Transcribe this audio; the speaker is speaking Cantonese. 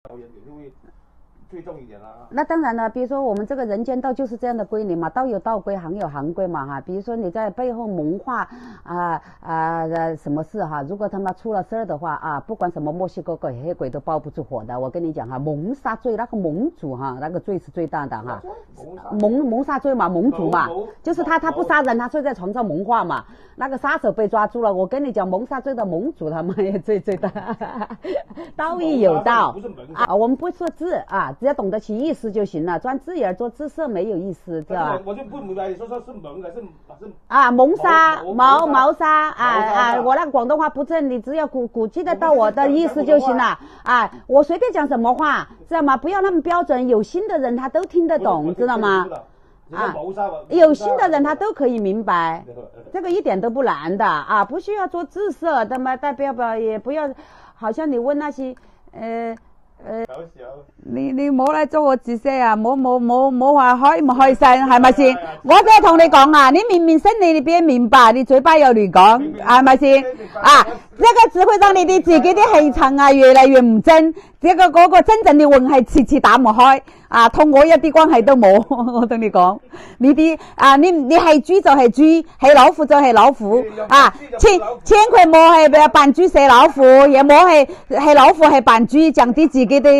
就会最重一点啦。那当然了，比如说我们这个人间道就是这样的规律嘛，道有道规，行有行规嘛哈。比如说你在背后谋划什么事哈，如果他妈出了事儿的话啊，不管什么墨西哥鬼黑鬼都包不住火的。我跟你讲哈，谋杀罪那个盟主哈，那个罪是最大的哈。谋杀罪嘛，盟主嘛，就是他不杀人，他睡在床上谋划嘛。那个杀手被抓住了，我跟你讲，谋杀罪的盟主他们也最大。道义有道啊，我们不说字啊，只要懂得其意思就行了。钻字眼做字色没有意思，知道吧？我就不明白，你说是蒙的，是谋杀谋杀我那个广东话不正，你只要估计得到我的意思就行了啊。我随便讲什么话，知道吗？不要那么标准，有心的人他都听得懂，知道吗？有心的人他都可以明白，这个一点都不难的啊，不需要做字色的嘛，代表也不要，好像你问那些你冇嚟做我字色啊，冇話開唔開心，係咪先？我都係同你講啊，你明明聲你別明白，你嘴巴又亂講，係咪先？啊，這個只會讓你的自己的氣場啊越嚟越唔真，嗰個真正的運係次打唔開啊，同我一啲關係都冇。我同你講，你啲你係豬就係豬，係老虎就係老虎啊，千祈冇係扮豬射老虎，也冇係老虎係扮豬，講啲自己的。